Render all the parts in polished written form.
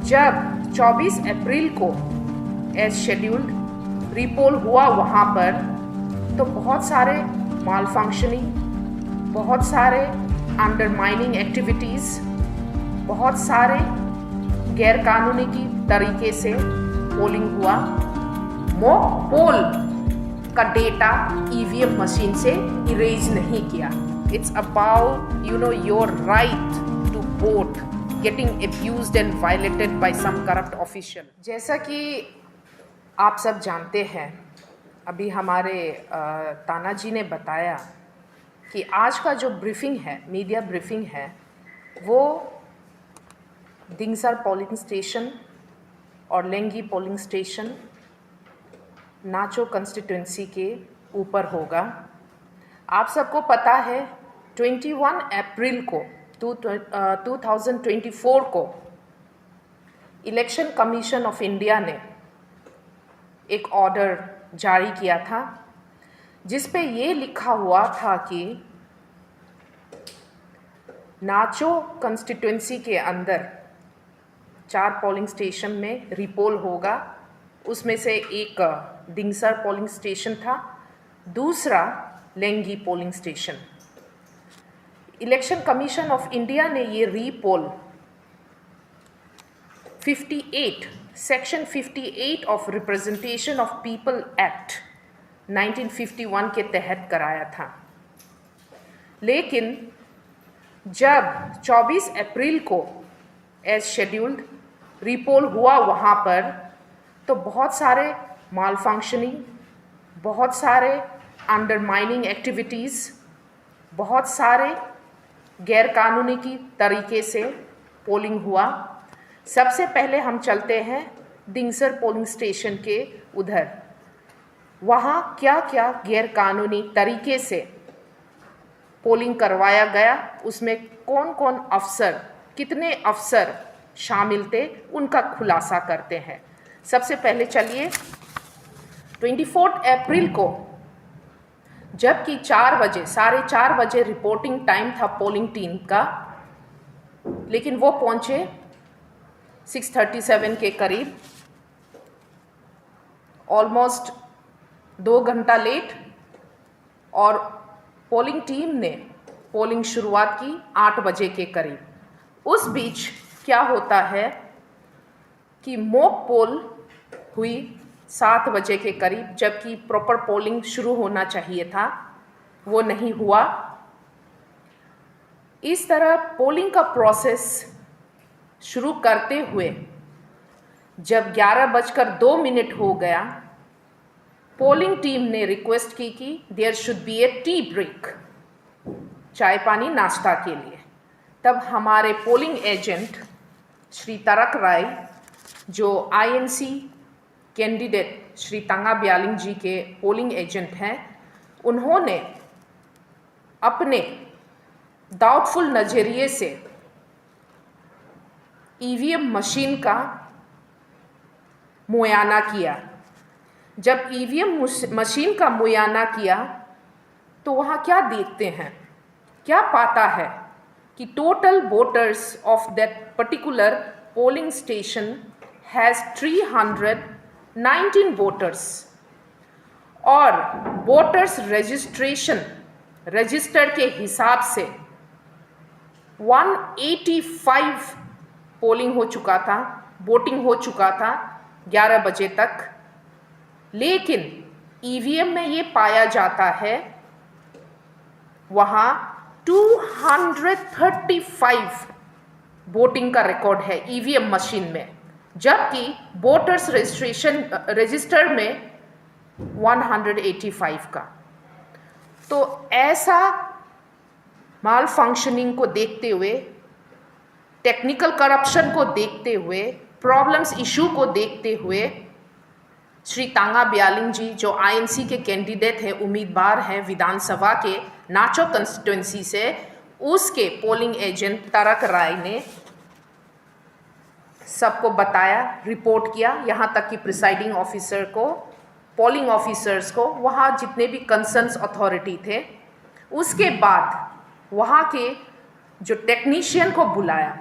जब 24 अप्रैल को as scheduled repoll हुआ वहाँ पर, तो बहुत सारे माल फंक्शनिंग, बहुत सारे अंडरमाइनिंग एक्टिविटीज़, बहुत सारे गैरकानूनी की तरीके से पोलिंग हुआ। मॉक पोल का डेटा ईवीएम मशीन से इरेज नहीं किया। It's about your right to vote getting abused and violated by some corrupt official। जैसा कि आप सब जानते हैं, अभी हमारे ताना जी ने बताया कि आज का जो ब्रीफिंग है, मीडिया ब्रीफिंग है, वो दिंगसर पोलिंग स्टेशन और लेंगी पोलिंग स्टेशन नाचो कंस्टिट्यूंसी के ऊपर होगा। आप सबको पता है 21 अप्रैल को 2024 को इलेक्शन कमीशन ऑफ इंडिया ने एक ऑर्डर जारी किया था, जिस पे ये लिखा हुआ था कि नाचो कंस्टिट्यूंसी के अंदर 4 पोलिंग स्टेशन में रीपोल होगा। उसमें से एक दिंगसर पोलिंग स्टेशन था, दूसरा लेंगी polling station. Election commission of India ने ये repoll 58 section 58 of representation of people act 1951 के तहत कराया था। लेकिन जब 24 अप्रैल को एज शेड्यूल्ड रीपोल हुआ वहाँ पर, तो बहुत सारे माल फंक्शनिंग, बहुत सारे अंडरमाइनिंग एक्टिविटीज़, बहुत सारे गैरकानूनी की तरीके से पोलिंग हुआ। सबसे पहले हम चलते हैं दिंगसर पोलिंग स्टेशन के उधर। वहाँ क्या क्या गैरकानूनी तरीके से पोलिंग करवाया गया, उसमें कौन कौन अफसर, कितने अफसर शामिल थे, उनका खुलासा करते हैं। सबसे पहले चलिए 24 अप्रैल को, जबकि 4 बजे, 4:30 बजे रिपोर्टिंग टाइम था पोलिंग टीम का, लेकिन वो पहुंचे 6:37 के करीब, ऑलमोस्ट 2 घंटा लेट। और पोलिंग टीम ने पोलिंग शुरुआत की 8 बजे के करीब। उस बीच क्या होता है कि मॉक पोल हुई 7 बजे के करीब, जबकि प्रॉपर पोलिंग शुरू होना चाहिए था, वो नहीं हुआ। इस तरह पोलिंग का प्रोसेस शुरू करते हुए जब 11:02 हो गया, पोलिंग टीम ने रिक्वेस्ट की कि there should be a tea break, चाय पानी नाश्ता के लिए। तब हमारे पोलिंग एजेंट श्री तरक राय, जो आईएनसी कैंडिडेट श्री तांगा ब्यालिंग जी के पोलिंग एजेंट हैं, उन्होंने अपने डाउटफुल नज़रिए से ईवीएम मशीन का मुआयना किया। जब ईवीएम मशीन का मुआयना किया, तो वहाँ क्या देखते हैं, क्या पाता है कि total voters of that particular polling station has 319 voters, और वोटर्स रजिस्टर के हिसाब से 185 पोलिंग हो चुका था, वोटिंग हो चुका था 11 बजे तक। लेकिन ईवीएम में ये पाया जाता है वहाँ 235 वोटिंग का रिकॉर्ड है ईवीएम मशीन में, जबकि वोटर्स रजिस्टर में 185 का। तो ऐसा माल फंक्शनिंग को देखते हुए, टेक्निकल करप्शन को देखते हुए, प्रॉब्लम्स इशू को देखते हुए, श्री तांगा ब्यालिंग जी, जो आईएनसी के कैंडिडेट हैं, उम्मीदवार हैं विधानसभा के नाचो कंस्टिट्यूंसी से, उसके पोलिंग एजेंट तरक राय ने सबको बताया, रिपोर्ट किया, यहाँ तक कि प्रिसाइडिंग ऑफिसर को, पोलिंग ऑफिसर्स को, वहाँ जितने भी कंसर्न्स अथॉरिटी थे। उसके बाद वहाँ के जो टेक्नीशियन को बुलाया,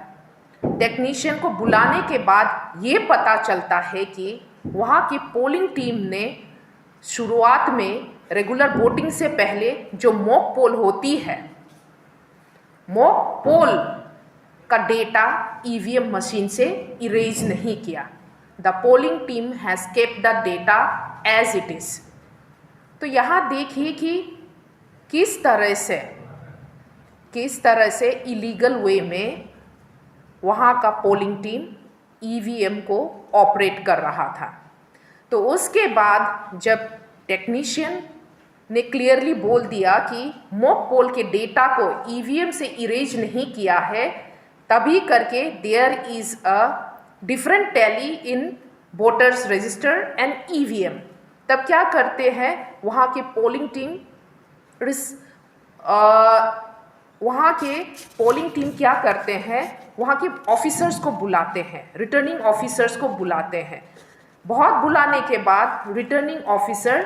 टेक्नीशियन को बुलाने के बाद ये पता चलता है कि वहाँ की पोलिंग टीम ने शुरुआत में रेगुलर वोटिंग से पहले जो मॉक पोल होती है, मॉक पोल का डेटा ईवीएम मशीन से इरेज नहीं किया। The polling team has kept the data as it is. तो यहाँ देखिए कि किस तरह से इलीगल वे में वहाँ का पोलिंग टीम ईवीएम को ऑपरेट कर रहा था। तो उसके बाद जब टेक्नीशियन ने क्लियरली बोल दिया कि मॉक पोल के डेटा को ईवीएम से इरेज नहीं किया है, तभी करके there is a different tally in voters register and EVM. तब क्या करते हैं वहाँ के पोलिंग टीम क्या करते हैं, वहाँ के ऑफिसर्स को बुलाते हैं, रिटर्निंग ऑफिसर्स को बुलाते हैं। बहुत बुलाने के बाद रिटर्निंग ऑफिसर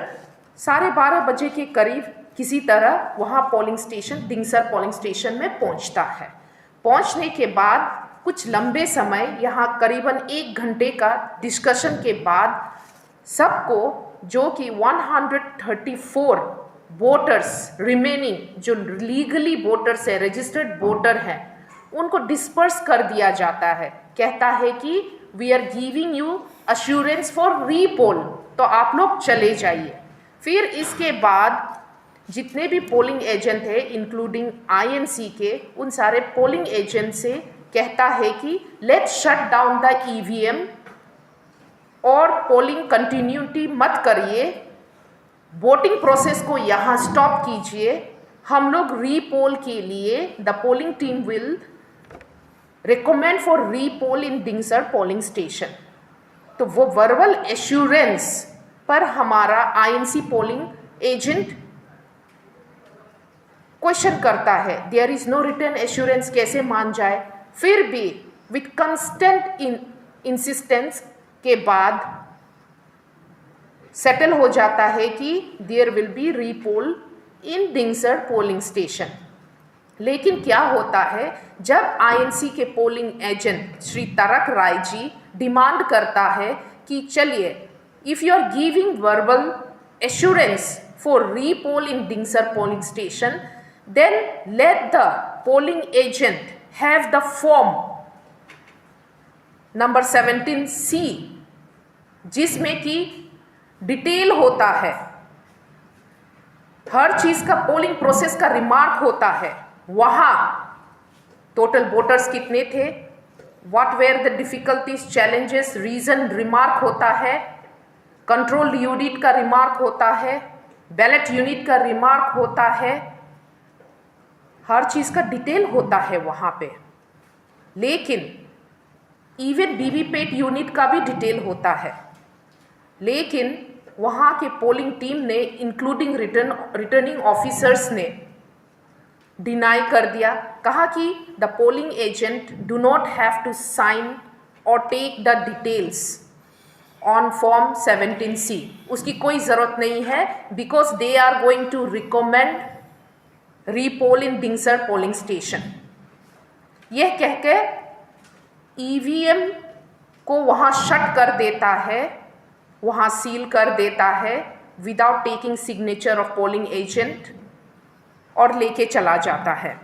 12:30 बजे के करीब किसी तरह वहाँ पोलिंग स्टेशन, दिंगसर पोलिंग स्टेशन में पहुँचता है। पहुँचने के बाद कुछ लंबे समय, यहाँ करीबन 1 घंटे का डिस्कशन के बाद सबको, जो कि 134 वोटर्स रिमेनिंग जो लीगली वोटर्स है, रजिस्टर्ड वोटर हैं, उनको डिस्पर्स कर दिया जाता है। कहता है कि we are giving you assurance for repoll, तो आप लोग चले जाइए। फिर इसके बाद जितने भी पोलिंग एजेंट है इंक्लूडिंग आईएनसी के, उन सारे पोलिंग एजेंट से कहता है कि let's shut down the EVM और पोलिंग कंटिन्यूटी मत करिए, वोटिंग प्रोसेस को यहाँ स्टॉप कीजिए। हम लोग रीपोल के लिए the polling team will recommend for repoll in Dingsar polling station. तो वो वर्बल एश्योरेंस पर हमारा आईएनसी पोलिंग एजेंट क्वेश्चन करता है, there is no return assurance, कैसे मान जाए। फिर भी विथ कंस्टेंट इंसिस्टेंस के बाद सेटल हो जाता है कि there will be repoll in Dingsar polling station. लेकिन क्या होता है, जब आईएनसी के polling agent Shri Tarak Rai ji demand करता है कि चलिए, if you are giving verbal assurance for repoll in Dingsar polling station, then let the polling agent have the form number 17C, जिसमें कि डिटेल होता है, हर चीज का पोलिंग प्रोसेस का रिमार्क होता है। वहां टोटल वोटर्स कितने थे, what were the difficulties, challenges, reason remark होता है, कंट्रोल यूनिट का रिमार्क होता है, बैलेट यूनिट का रिमार्क होता है, हर चीज का डिटेल होता है वहां पे। लेकिन इवन वीवीपैट यूनिट का भी डिटेल होता है। लेकिन वहाँ के पोलिंग टीम ने इंक्लूडिंग रिटर्निंग ऑफिसर्स ने डिनाई कर दिया, कहा कि the polling agent do not have to sign और take the details on form 17C, उसकी कोई ज़रूरत नहीं है, because they are going to recommend repoll in Dingsar polling station. यह कह के ईवीएम को वहाँ शट कर देता है, वहाँ सील कर देता है without taking signature of polling agent, और लेके चला जाता है।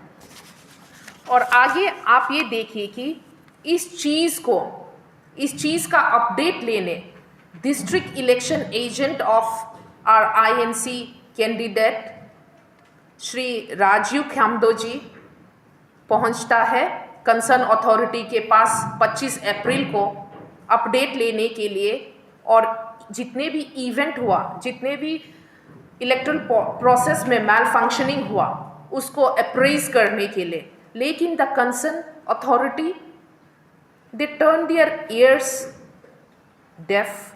और आगे आप ये देखिए कि इस चीज़ का अपडेट लेने district election agent of our INC candidate Shri Rajiv Khyamdo ji पहुंचता है कंसर्न अथॉरिटी के पास 25 अप्रैल को अपडेट लेने के लिए, और जितने भी इवेंट हुआ, जितने भी इलेक्टोरल प्रोसेस में मैल फंक्शनिंग हुआ, उसको अप्रेज करने के लिए। लेकिन the concern authority they turn their ears deaf,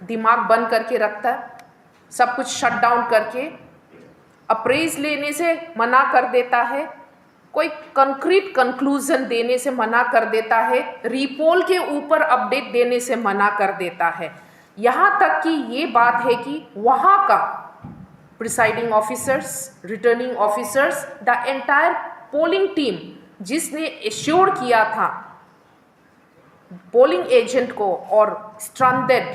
दिमाग बंद करके रखता है, सब कुछ शट डाउन करके अप्रेज लेने से मना कर देता है, कोई कंक्रीट कंक्लूजन देने से मना कर देता है, रीपोल के ऊपर अपडेट देने से मना कर देता है। यहाँ तक कि ये बात है कि वहाँ का presiding officers, returning officers, the entire polling team जिसने एश्योर किया था पोलिंग एजेंट को और स्ट्रैंडेड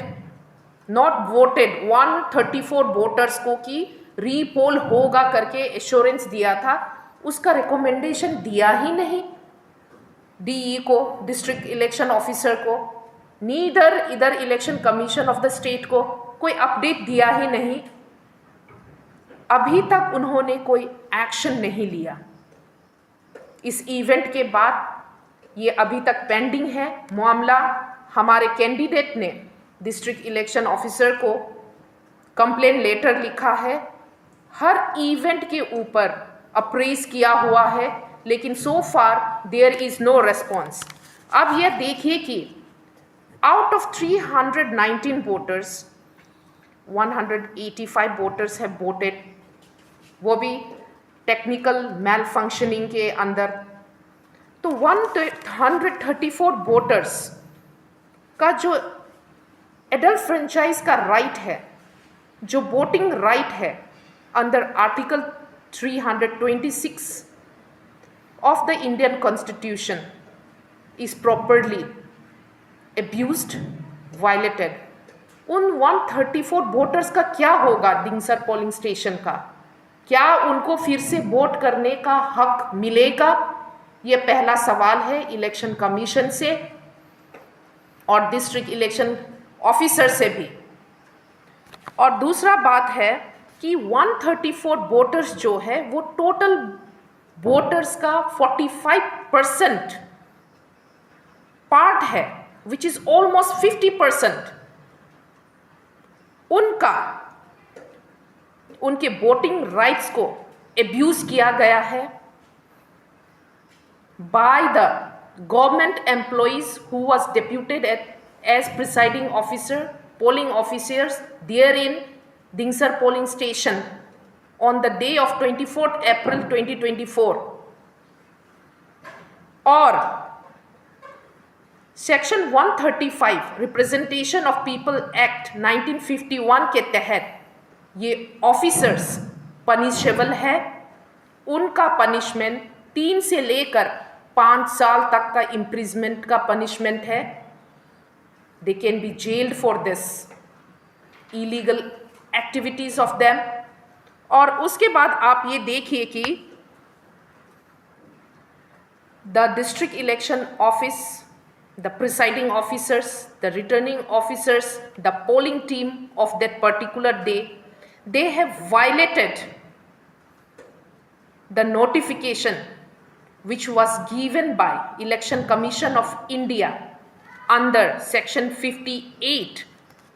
नॉट वोटेड 134 वोटर्स को कि रीपोल होगा करके एश्योरेंस दिया था, उसका रिकमेंडेशन दिया ही नहीं डीई को, डिस्ट्रिक्ट इलेक्शन ऑफिसर को, नीदर इधर election commission of the state को कोई अपडेट दिया ही नहीं। अभी तक उन्होंने कोई एक्शन नहीं लिया। इस इवेंट के बाद ये अभी तक पेंडिंग है मामला। हमारे कैंडिडेट ने डिस्ट्रिक्ट इलेक्शन ऑफिसर को कंप्लेन लेटर लिखा है, हर इवेंट के ऊपर अप्रेज किया हुआ है, लेकिन सो फार देयर इज नो रेस्पॉन्स। अब यह देखिए कि out of 319 voters 185 voters have voted, वो भी टेक्निकल मैल फंक्शनिंग के अंदर। तो 134 वोटर्स का जो एडल्ट फ्रेंचाइज का राइट है, जो वोटिंग राइट है under article 326 of the Indian Constitution is properly abused, violated. उन 134 वोटर्स का क्या होगा दिनसर पोलिंग स्टेशन का? क्या उनको फिर से वोट करने का हक मिलेगा? ये पहला सवाल है इलेक्शन कमीशन से और डिस्ट्रिक्ट इलेक्शन ऑफिसर से भी। और दूसरा बात है कि 134 वोटर्स जो है वो टोटल वोटर्स का 45% पार्ट है, विच इज ऑलमोस्ट 50%। उनके वोटिंग राइट्स को एब्यूज किया गया है by the government employees who was deputed as presiding officer, polling officers there in Dingsar polling station on the day of 24th April 2024, और section 135 representation of people act 1951 के तहत ये officers punishable है। उनका पनिशमेंट 3 से लेकर 5 साल तक का इम्प्रिजमेंट का पनिशमेंट है। They can be gelled for this illegal activities of them. और उसके बाद आप ये देखिए कि the district election office, the presiding officers, the returning officers, the polling team of that particular day, they have violated the notification which was given by Election Commission of India under Section 58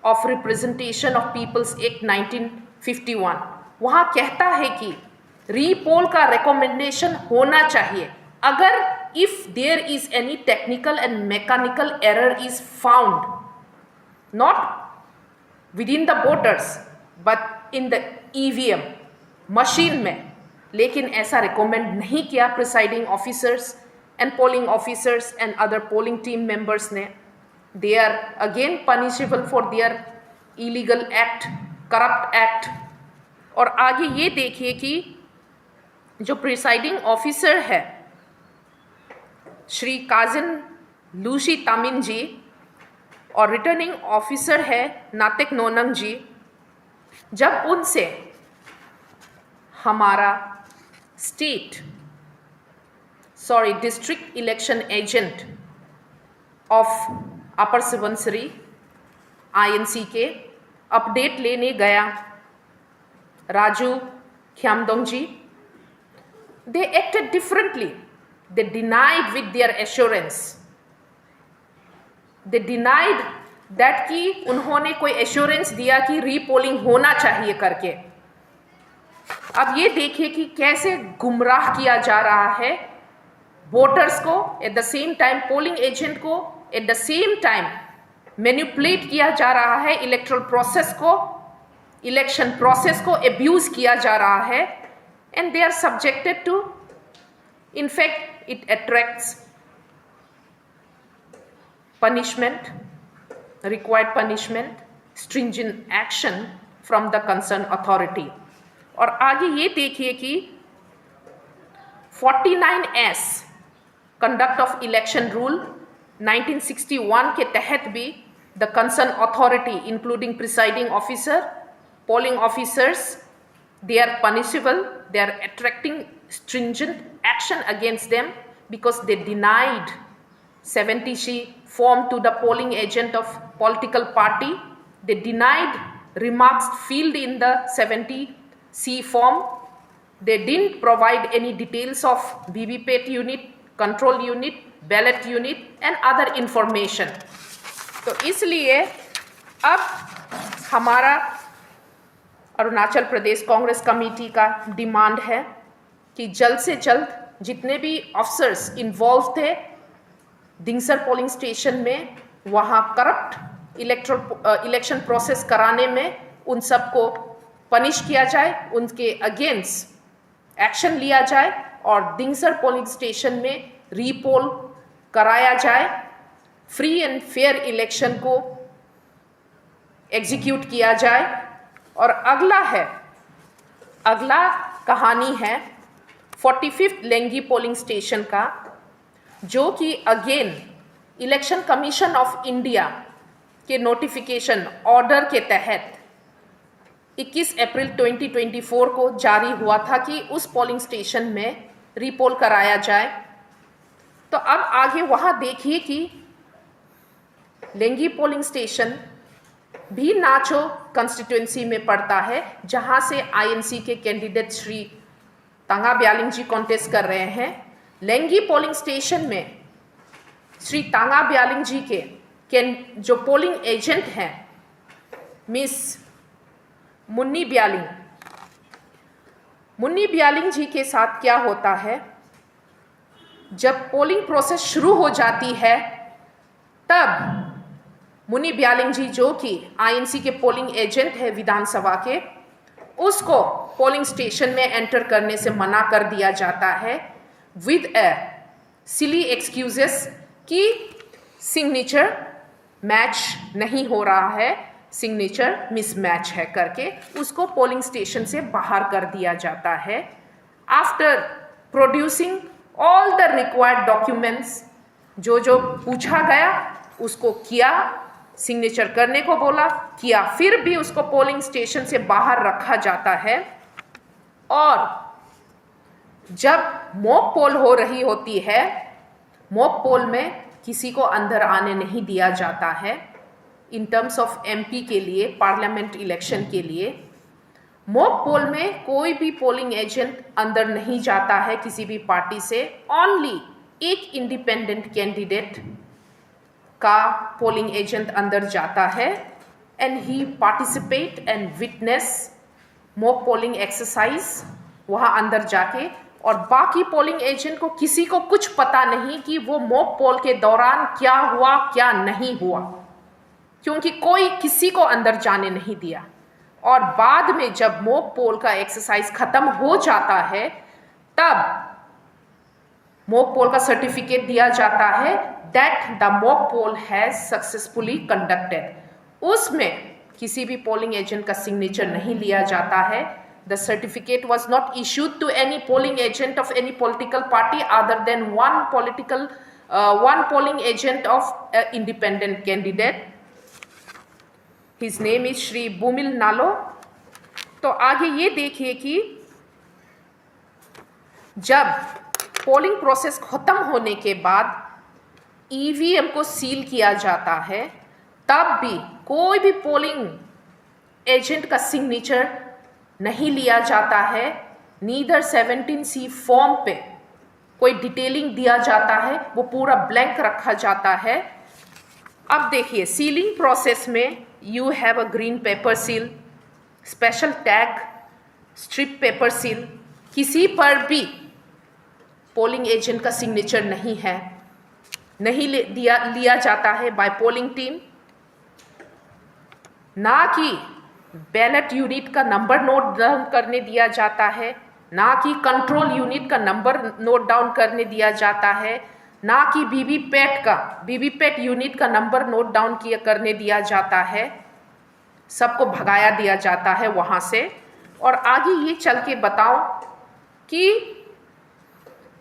of Representation of People's Act 1951। वहाँ कहता है कि repoll का recommendation होना चाहिए अगर if there is any technical and mechanical error is found, not within the voters but in the EVM machine में। लेकिन ऐसा रिकमेंड नहीं किया presiding officers and polling officers and other polling team members ने। They are again punishable for their illegal act, corrupt act. और आगे ये देखिए कि जो प्रिसाइडिंग ऑफिसर है श्री काजिन लूसी तामिन जी और रिटर्निंग ऑफिसर है नातिक नोनंग जी, जब उनसे हमारा district election agent of upper Subansiri INC के अपडेट लेने गया राजू ख्यामदोंग जी, they acted differently. They denied with their assurance. They denied that कि उन्होंने कोई एश्योरेंस दिया कि रीपोलिंग होना चाहिए करके। अब ये देखिए कि कैसे गुमराह किया जा रहा है वोटर्स को, at the same time polling agent को, at the same time manipulate किया जा रहा है इलेक्टोरल प्रोसेस को, इलेक्शन प्रोसेस को एब्यूज किया जा रहा है। And they are subjected to, in fact it attracts punishment, required punishment, stringent action from the concerned authority। और आगे ये देखिए कि 49S conduct of election rule 1961 के तहत भी the concern authority including presiding officer, polling officers, they are punishable, they are attracting stringent action against them because they denied 70C form to the polling agent of political party. They denied remarks filled in the 70C form. They didn't provide any details of VVPAT unit, control unit, ballot unit and other information. तो इसलिए अब हमारा Arunachal Pradesh Congress committee का demand है कि जल्द से जल्द जितने भी ऑफिसर्स इन्वॉल्व थे दिंगसर पोलिंग स्टेशन में, वहाँ करप्ट इलेक्शन प्रोसेस कराने में, उन सबको पनिश किया जाए, उनके अगेंस्ट एक्शन लिया जाए और दिंगसर पोलिंग स्टेशन में रीपोल कराया जाए, फ्री एंड फेयर इलेक्शन को एग्जीक्यूट किया जाए। और अगला कहानी है 45th लेंगी पोलिंग स्टेशन का, जो कि again election commission of India के नोटिफिकेशन ऑर्डर के तहत 21 अप्रैल 2024 को जारी हुआ था कि उस पोलिंग स्टेशन में रीपोल कराया जाए। तो अब आगे वहाँ देखिए कि लेंगी पोलिंग स्टेशन भी नाचो कंस्टिट्यूएंसी में पड़ता है, जहां से आईएनसी के कैंडिडेट श्री तांगा ब्यालिंग जी कॉन्टेस्ट कर रहे हैं। लेंगी पोलिंग स्टेशन में श्री तांगा ब्यालिंग जी के जो पोलिंग एजेंट हैं मिस मुन्नी ब्यालिंग जी के साथ क्या होता है, जब पोलिंग प्रोसेस शुरू हो जाती है तब मुन्नी ब्यालिंग जी, जो कि आईएनसी के पोलिंग एजेंट है विधानसभा के, उसको पोलिंग स्टेशन में एंटर करने से मना कर दिया जाता है विद ए सिली एक्सक्यूजेस कि सिग्नेचर मैच नहीं हो रहा है, सिग्नेचर मिसमैच है करके उसको पोलिंग स्टेशन से बाहर कर दिया जाता है। After producing all the required documents, जो पूछा गया उसको किया, सिग्नेचर करने को बोला, किया, फिर भी उसको पोलिंग स्टेशन से बाहर रखा जाता है। और जब मॉक पोल हो रही होती है, मॉक पोल में किसी को अंदर आने नहीं दिया जाता है। इन टर्म्स ऑफ एमपी के लिए, पार्लियामेंट इलेक्शन के लिए मॉक पोल में कोई भी पोलिंग एजेंट अंदर नहीं जाता है किसी भी पार्टी से। ओनली एक इंडिपेंडेंट कैंडिडेट का पोलिंग एजेंट अंदर जाता है and he participate and witness mock polling exercise वहाँ अंदर जाके। और बाकी पोलिंग एजेंट को किसी को कुछ पता नहीं कि वो मॉक पोल के दौरान क्या हुआ क्या नहीं हुआ, क्योंकि कोई किसी को अंदर जाने नहीं दिया। और बाद में जब मॉक पोल का एक्सरसाइज खत्म हो जाता है तब मॉक पोल का सर्टिफिकेट दिया जाता है that the mock poll has successfully conducted. उसमें किसी भी पोलिंग एजेंट का सिग्नेचर नहीं लिया जाता है। The certificate was not issued to any polling agent of any political party other than one polling agent of independent candidate. His name is Shri Bumil Nalo. तो आगे ये देखिए कि जब पोलिंग प्रोसेस खत्म होने के बाद ईवीएम को सील किया जाता है, तब भी कोई भी पोलिंग एजेंट का सिग्नेचर नहीं लिया जाता है। नीदर 17C फॉर्म पे कोई डिटेलिंग दिया जाता है, वो पूरा ब्लैंक रखा जाता है। अब देखिए सीलिंग प्रोसेस में you have a green pepper seal, special tag, strip paper seal. किसी पर भी पोलिंग एजेंट का सिग्नेचर नहीं है, नहीं लिया जाता है बाय पोलिंग टीम। ना कि बैलेट यूनिट का नंबर नोट डाउन करने दिया जाता है, ना कि कंट्रोल यूनिट का नंबर नोट डाउन करने दिया जाता है, ना कि वीवीपैट यूनिट का नंबर नोट डाउन करने दिया जाता है। सबको भगाया दिया जाता है वहाँ से। और आगे ये चल के बताऊं कि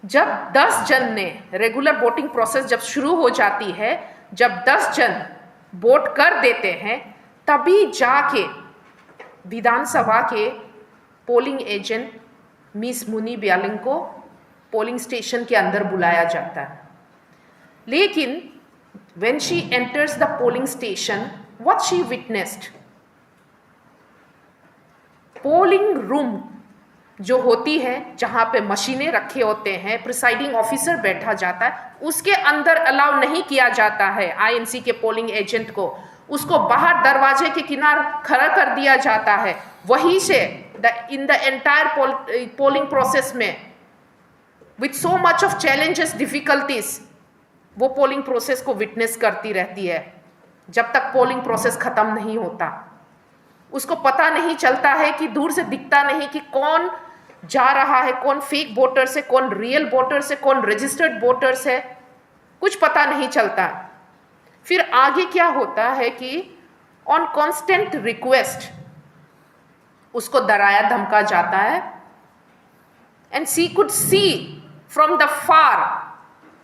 जब 10 जन ने रेगुलर वोटिंग प्रोसेस जब शुरू हो जाती है, जब 10 जन वोट कर देते हैं, तभी जाके विधानसभा के पोलिंग एजेंट मिस मुनी ब्यालिंग को पोलिंग स्टेशन के अंदर बुलाया जाता है। लेकिन when she enters the polling station, what she witnessed? Polling room जो होती है, जहां पे मशीनें रखे होते हैं, प्रिसाइडिंग ऑफिसर बैठा जाता है, उसके अंदर अलाउ नहीं किया जाता है आईएनसी के पोलिंग एजेंट को। उसको बाहर दरवाजे के किनार खड़ा कर दिया जाता है। वहीं से in the entire polling process में with so much of challenges, difficulties, वो पोलिंग प्रोसेस को विटनेस करती रहती है जब तक पोलिंग प्रोसेस खत्म नहीं होता। उसको पता नहीं चलता है कि दूर से दिखता नहीं कि कौन जा रहा है, कौन फेक वोटर्स है, कौन रियल वोटर्स है, कौन रजिस्टर्ड वोटर्स है, कुछ पता नहीं चलता। फिर आगे क्या होता है कि ऑन कांस्टेंट रिक्वेस्ट उसको डराया धमका जाता है। And she could see from the far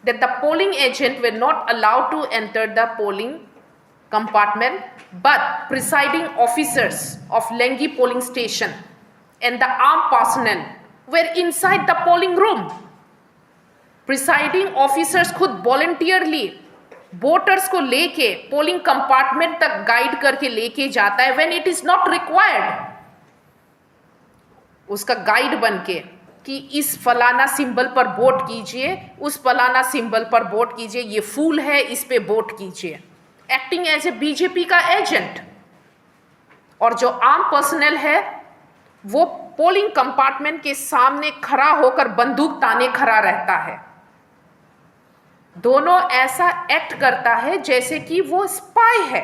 that the polling agent were not allowed to enter the polling compartment, but presiding officers of Lengi polling station and the armed personnel were inside the polling room. Presiding officers खुद voluntarily voters को लेके polling compartment तक guide करके लेके जाता है when it is not required. उसका guide बन के कि इस फलाना सिंबल पर वोट कीजिए, उस फलाना सिंबल पर वोट कीजिए, ये फूल है, इस पे वोट कीजिए, एक्टिंग एज ए बीजेपी का एजेंट। और जो आर्म पर्सनल है वो पोलिंग कंपार्टमेंट के सामने खड़ा होकर बंदूक ताने खड़ा रहता है। दोनों ऐसा एक्ट करता है जैसे कि वो स्पाई है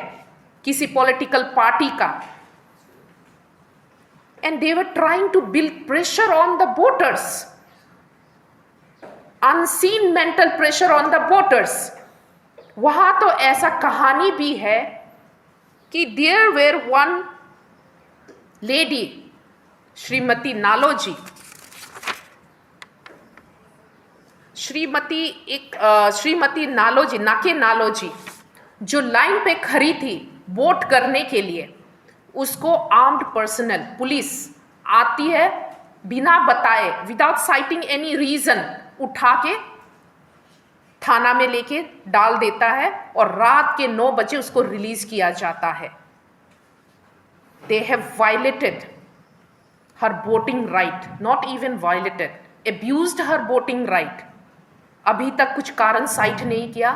किसी पॉलिटिकल पार्टी का। And they were trying to build pressure on the voters, unseen mental pressure on the voters. वहां तो ऐसा कहानी भी है कि there were one lady, Shrimati नालोजी, Shrimati नालोजी, नाके नालोजी, जो लाइन पे खड़ी थी वोट करने के लिए, उसको आर्म्ड पर्सनल पुलिस आती है बिना बताए, विदाउट साइटिंग एनी रीजन, उठा के थाना में लेके डाल देता है और रात के 9 बजे उसको रिलीज किया जाता है। They have violated her voting right, not even violated, abused her voting right. अभी तक कुछ कारण साइट नहीं किया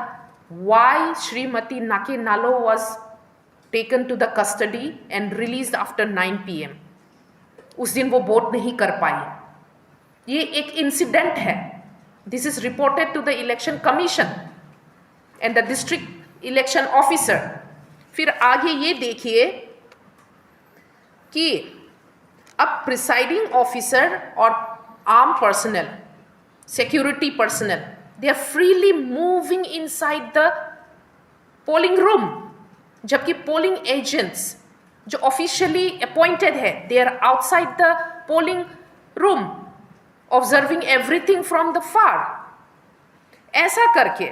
वाई श्रीमती नाके नालो was taken to the custody and released after 9 PM. उस दिन वो वोट नहीं कर पाई। ये एक इंसिडेंट है। This is reported to the election commission and the district election officer. फिर आगे ये देखिए कि अब प्रिसाइडिंग ऑफिसर और arm personnel, security personnel, they are freely moving inside the polling room, जबकि पोलिंग एजेंट्स जो ऑफिशियली अपॉइंटेड है, they are outside the polling room observing everything from the far. ऐसा करके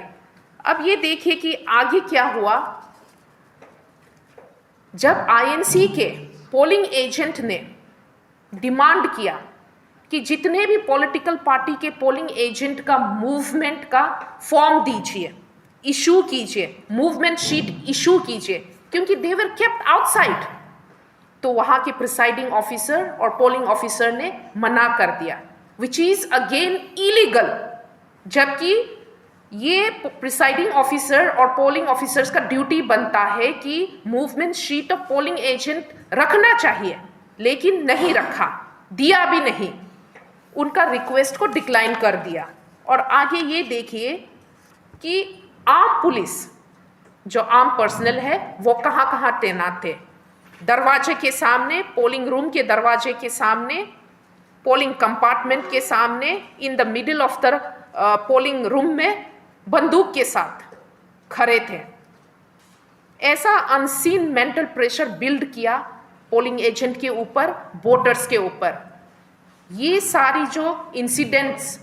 अब ये देखिए कि आगे क्या हुआ। जब आईएनसी के पोलिंग एजेंट ने डिमांड किया कि जितने भी पॉलिटिकल पार्टी के पोलिंग एजेंट का मूवमेंट का फॉर्म दीजिए, इशू कीजिए, मूवमेंट शीट इशू कीजिए, क्योंकि दे वर केप्ट आउटसाइड, तो वहां के प्रिसाइडिंग ऑफिसर और पोलिंग ऑफिसर ने मना कर दिया, विच इज अगेन इलीगल। जबकि ये प्रिसाइडिंग ऑफिसर और पोलिंग ऑफिसर्स का ड्यूटी बनता है कि movement sheet of polling agent रखना चाहिए, लेकिन नहीं रखा, दिया भी नहीं, उनका रिक्वेस्ट को डिक्लाइन कर दिया। और आगे ये देखिए कि आर्म पुलिस, जो आर्म पर्सनल है, वो कहाँ कहाँ तैनात थे। दरवाजे के सामने, पोलिंग रूम के दरवाजे के सामने, पोलिंग कंपार्टमेंट के सामने, in the middle of the polling room में बंदूक के साथ खड़े थे। ऐसा अनसीन मेंटल प्रेशर बिल्ड किया पोलिंग एजेंट के ऊपर, वोटर्स के ऊपर। ये सारी जो इंसिडेंट्स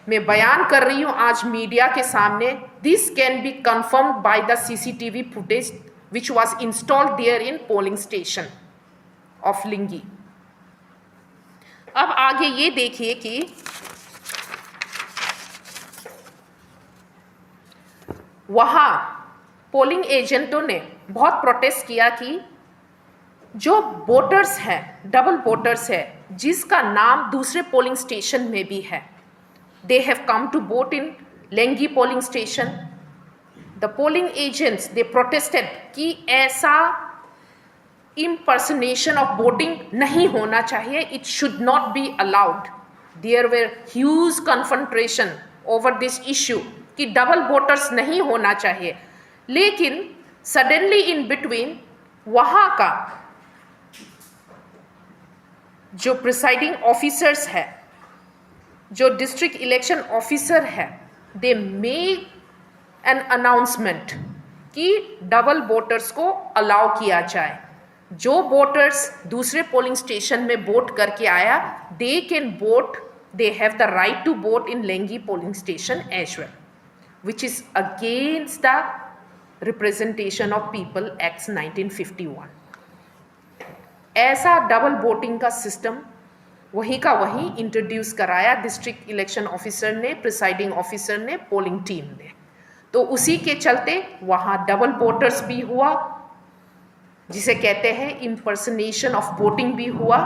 मैं बयान कर रही हूं आज मीडिया के सामने, this can be confirmed by the CCTV footage which was installed there in polling station of Lingi. अब आगे ये देखिए कि वहां पोलिंग एजेंटों ने बहुत प्रोटेस्ट किया कि जो वोटर्स हैं, डबल वोटर्स है, जिसका नाम दूसरे पोलिंग स्टेशन में भी है, they have come to vote in Lengi polling station. The polling agents, they protested कि ऐसा impersonation of voting नहीं होना चाहिए, it should not be allowed. There were huge confrontation over this issue कि double voters नहीं होना चाहिए। लेकिन सडनली इन बिटवीन वहाँ का जो प्रिसाइडिंग ऑफिसर्स है, जो डिस्ट्रिक्ट इलेक्शन ऑफिसर है, दे मेक एन अनाउंसमेंट कि डबल वोटर्स को अलाउ किया जाए। जो वोटर्स दूसरे पोलिंग स्टेशन में वोट करके आया, they can vote, they have the right to vote in Lengi polling station as well, which is against the representation of people act 1951। ऐसा डबल वोटिंग का सिस्टम वहीं का वहीं इंट्रोड्यूस कराया डिस्ट्रिक्ट इलेक्शन ऑफिसर ने, प्रिसाइडिंग ऑफिसर ने, polling team ने। तो उसी के चलते वहाँ डबल वोटर्स भी हुआ, जिसे कहते हैं इम्पर्सनेशन ऑफ वोटिंग भी हुआ।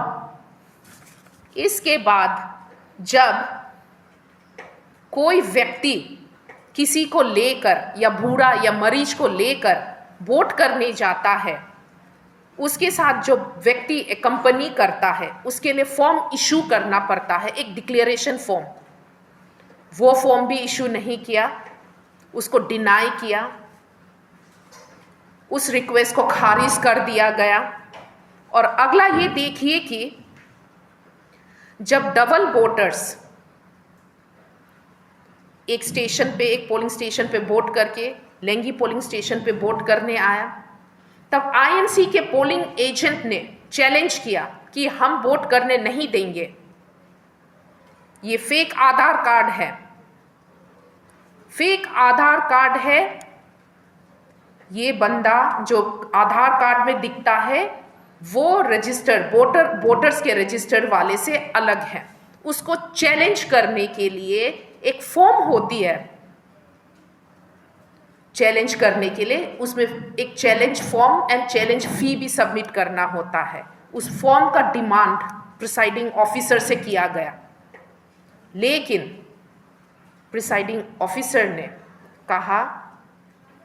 इसके बाद जब कोई व्यक्ति किसी को लेकर या बूढ़ा या मरीज को लेकर वोट करने जाता है, उसके साथ जो व्यक्ति कंपनी करता है, उसके लिए फॉर्म इशू करना पड़ता है, एक डिक्लेरेशन फॉर्म। वो फॉर्म भी इशू नहीं किया, उसको डिनाई किया, उस रिक्वेस्ट को खारिज कर दिया गया। और अगला ये देखिए कि जब डबल वोटर्स एक स्टेशन पे, एक पोलिंग स्टेशन पे वोट करके लेंगी पोलिंग स्टेशन पे वोट करने आया, तब आईएनसी के पोलिंग एजेंट ने चैलेंज किया कि हम वोट करने नहीं देंगे, ये फेक आधार कार्ड है, फेक आधार कार्ड है, ये बंदा जो आधार कार्ड में दिखता है वो रजिस्टर्ड वोटर्स के रजिस्टर्ड वाले से अलग है। उसको चैलेंज करने के लिए एक फॉर्म होती है, चैलेंज करने के लिए उसमें एक चैलेंज फॉर्म एंड चैलेंज फी भी सबमिट करना होता है। उस फॉर्म का डिमांड प्रिसाइडिंग ऑफिसर से किया गया, लेकिन प्रिसाइडिंग ऑफिसर ने कहा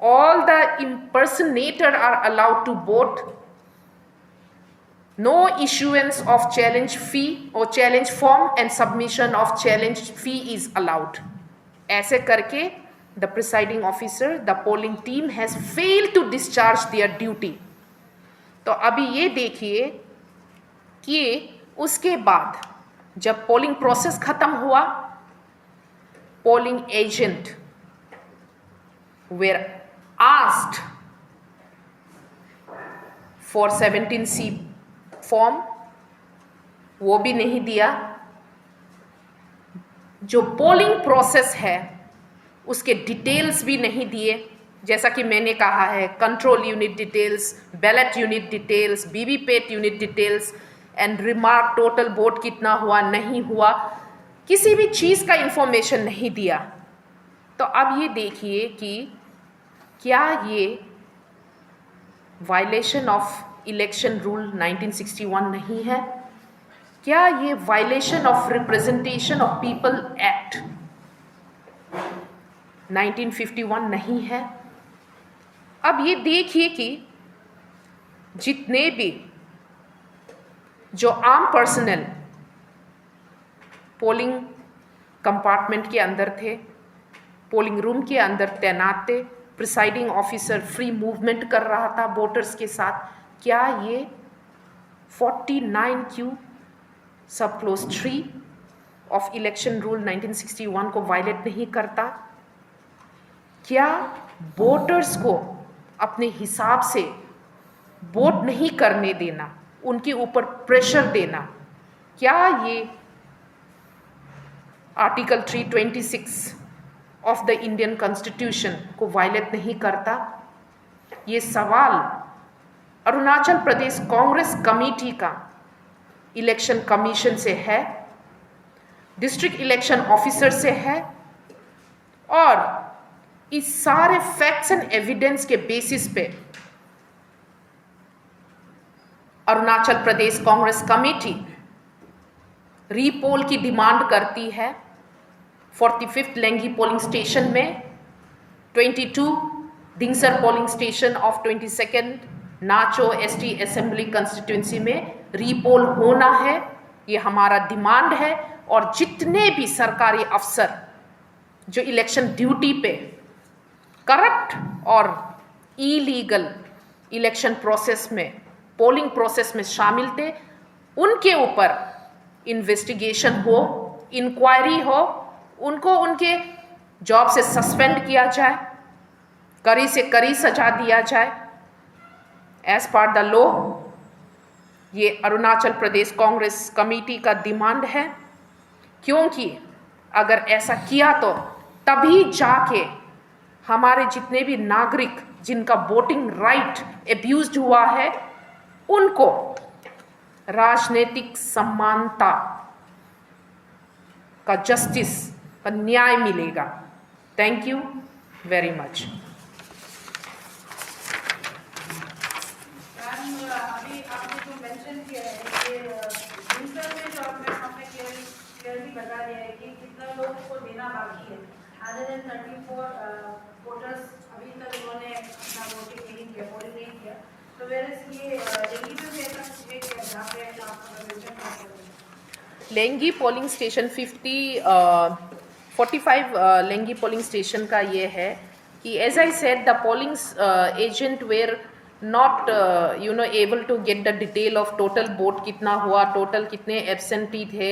all the impersonator are allowed to vote, no issuance of challenge fee और challenge form and submission of challenge fee is allowed. ऐसे करके the presiding officer, the polling team has failed to discharge their duty। तो अभी ये देखिए कि उसके बाद जब पोलिंग प्रोसेस खत्म हुआ, polling agent were asked for 17C form, वो भी नहीं दिया। जो पोलिंग प्रोसेस है उसके डिटेल्स भी नहीं दिए, जैसा कि मैंने कहा है, control unit details, ballot unit details, VVPAT unit details and remark total vote कितना हुआ नहीं हुआ, किसी भी चीज़ का इंफॉर्मेशन नहीं दिया। तो अब ये देखिए कि क्या ये वायलेशन ऑफ इलेक्शन रूल 1961 नहीं है? क्या ये violation of representation of people act 1951 नहीं है? अब ये देखिए कि जितने भी जो आम पर्सनल पोलिंग कंपार्टमेंट के अंदर थे, पोलिंग रूम के अंदर तैनात थे, प्रिसाइडिंग ऑफिसर फ्री मूवमेंट कर रहा था वोटर्स के साथ, क्या ये 49Q सब क्लोज 3 ऑफ इलेक्शन रूल 1961 को वायलेट नहीं करता? क्या वोटर्स को अपने हिसाब से वोट नहीं करने देना, उनके ऊपर प्रेशर देना, क्या ये article 326 of the Indian constitution को वायलेट नहीं करता? ये सवाल अरुणाचल प्रदेश कांग्रेस कमेटी का इलेक्शन कमीशन से है, डिस्ट्रिक्ट इलेक्शन ऑफिसर से है, और इस सारे फैक्ट्स एंड एविडेंस के बेसिस पे अरुणाचल प्रदेश कांग्रेस कमेटी रीपोल की डिमांड करती है 45th लेंगी पोलिंग स्टेशन में, 22 Dingsar polling station of 22nd Nacho ST assembly constituency में रीपोल होना है। ये हमारा डिमांड है। और जितने भी सरकारी अफसर जो इलेक्शन ड्यूटी पे करप्ट और इलीगल इलेक्शन प्रोसेस में, पोलिंग प्रोसेस में शामिल थे, उनके ऊपर इन्वेस्टिगेशन हो, इंक्वायरी हो, उनको उनके जॉब से सस्पेंड किया जाए, कड़ी से कड़ी सजा दिया जाए एज पर द लॉ। ये अरुणाचल प्रदेश कांग्रेस कमेटी का डिमांड है, क्योंकि अगर ऐसा किया तो तभी जाके हमारे जितने भी नागरिक जिनका वोटिंग राइट एब्यूज्ड हुआ है, उनको राजनीतिक समानता का जस्टिस का न्याय मिलेगा। Thank you very much. अभी आपने जो मेंशन किया है कि दूसरा में जो आपने क्लियरली बता दिया है कि कितना लोगों को देना बाकी है। 134 वोटर्स अभी तक उन्होंने अपना वोटिंग नहीं किया, पोलिंग नहीं किया। तो वेरस ये लेंगी पे भी ऐसा कुछ है कि जहाँ पे आपका मेंशन किया है लेंगी पोलिंग स्टेशन 45 लेंगी पोलिंग स्टेशन का ये है कि as I said the polling agent were not able to get the detail of total vote कितना हुआ, टोटल कितने एब्सेंटी थे,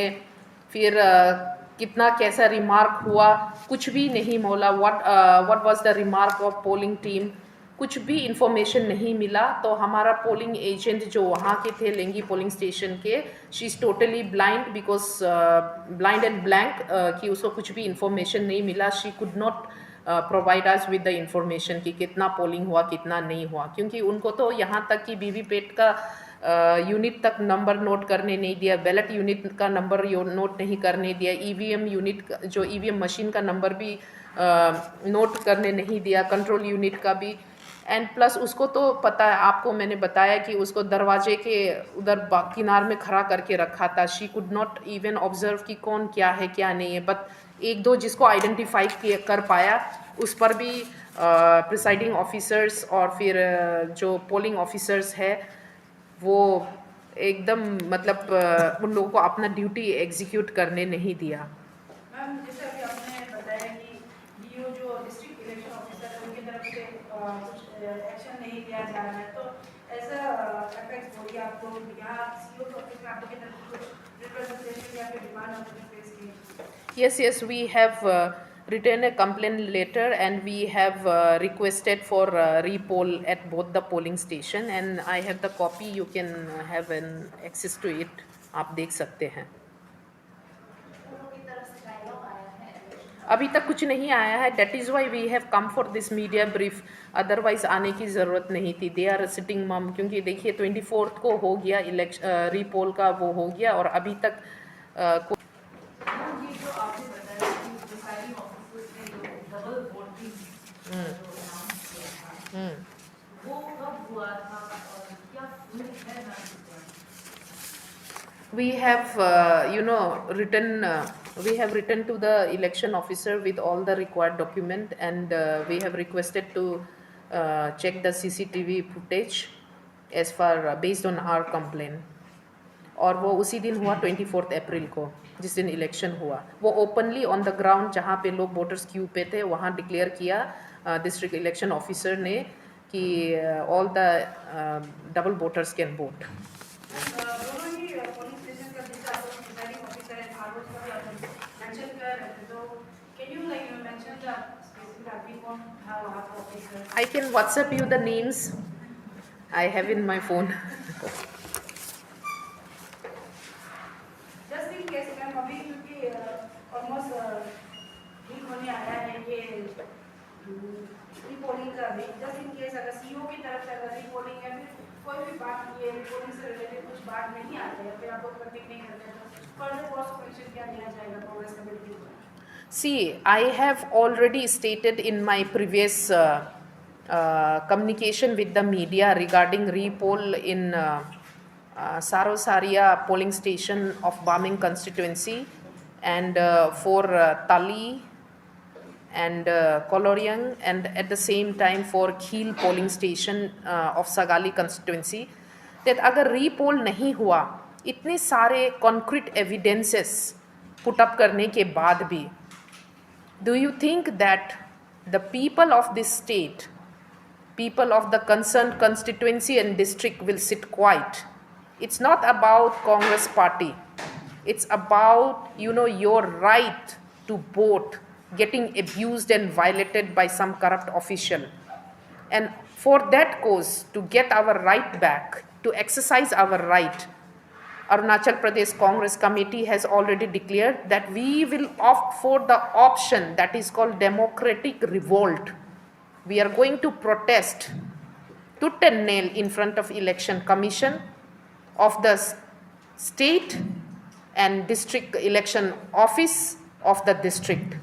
फिर कितना कैसा रिमार्क हुआ, कुछ भी नहीं मोला। What was the remark of polling team, कुछ भी इंफॉर्मेशन नहीं मिला। तो हमारा पोलिंग एजेंट जो वहाँ के थे लेंगी पोलिंग स्टेशन के, she is totally blind because blind and blank, कि उसको कुछ भी इंफॉर्मेशन नहीं मिला। She could not provide us with the information कि कितना पोलिंग हुआ कितना नहीं हुआ, क्योंकि उनको तो यहाँ तक कि वीवीपैट का यूनिट तक नंबर नोट करने नहीं दिया, बैलेट यूनिट का नंबर नोट नहीं करने दिया, ईवीएम यूनिट जो ईवीएम मशीन का नंबर भी नोट करने नहीं दिया, कंट्रोल यूनिट का भी। एंड प्लस उसको तो पता है, आपको मैंने बताया कि उसको दरवाजे के उधर किनार में खड़ा करके रखा था। She could not even observe कि कौन क्या है क्या नहीं है। बट एक दो जिसको आइडेंटिफाई कर पाया, उस पर भी प्रिसाइडिंग ऑफिसर्स और फिर जो पोलिंग ऑफिसर्स है वो एकदम मतलब उन लोगों को अपना ड्यूटी एग्जीक्यूट करने नहीं दिया। मैम, जैसे अभी आपने बताया कि डीओ जो डिस्ट्रिक्ट इलेक्शन ऑफिसर है उनकी तरफ से कुछ एक्शन नहीं लिया जा रहा है, तो ऐसा अफेक्ट हो गया आपको यहाँ सीओ के ऑफिस में आपकी तरफ से कुछ रिप्रेजेंटेशन या फिर डिमांड आपने फेस की? Yes, we have written a complaint letter and we have requested for repoll at both the polling station, and I have the copy. You can have an access to it. आप देख सकते हैं। अभी तक कुछ नहीं आया है। That is why we have come for this media brief. Otherwise आने की ज़रूरत नहीं थी। दे आर सिटिंग मम, क्योंकि देखिए 24 को हो गया इलेक्शन, रीपोल का वो हो गया और अभी तक we have written to the election officer with all the required document, and we have requested to check the CCTV footage as far based on our complaint. और वो उसी दिन हुआ 24 अप्रैल को, जिस दिन इलेक्शन हुआ। वो ओपनली ऑन द ग्राउंड जहाँ पे लोग वोटर्स क्यू पे थे वहाँ डिक्लेयर किया डिस्ट्रिक्ट इलेक्शन ऑफिसर ने कि all the double voters can vote. I can WhatsApp you the names. I have in my phone. Just in case, ma'am, अभी क्योंकि almost रिपोलिंग का भी, जस्ट इन केस अगर सीईओ की तरफ से अगर रिपोलिंग या फिर कोई भी बात ये रिपोलिंग से रिलेटेड कुछ बात नहीं आती है, फिर आप लोग प्रतीक नहीं करते तो फर्दर कोर्स ऑफ एक्शन क्या लिया जाएगा कांग्रेस कमेटी के ऊपर? See, I have already stated in my previous communication with the media regarding repoll in Sarosaria polling station of Barming constituency and for Tali and Koloriang, and at the same time for Kheel polling station of Sagali constituency, that अगर repoll नहीं हुआ, इतने सारे concrete evidences put up करने के बाद भी, do you think that the people of this state, people of the concerned constituency and district will sit quiet? It's not about Congress party. It's about, your right to vote getting abused and violated by some corrupt official. And for that cause, to get our right back, to exercise our right, Arunachal Pradesh Congress Committee has already declared that we will opt for the option that is called democratic revolt. We are going to protest tooth and nail in front of Election Commission of the state and district election office of the district.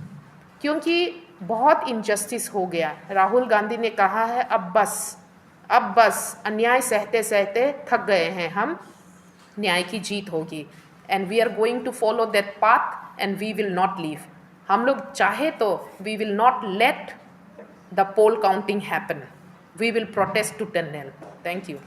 क्योंकि बहुत injustice हो गया। राहुल गांधी ने कहा है अब बस अन्याय सहते सहते थक गए हैं हम, न्याय की जीत होगी, and we are going to follow that path and we will not leave. हम लोग चाहे तो we will not let the poll counting happen, we will protest to 10 nail। Thank you.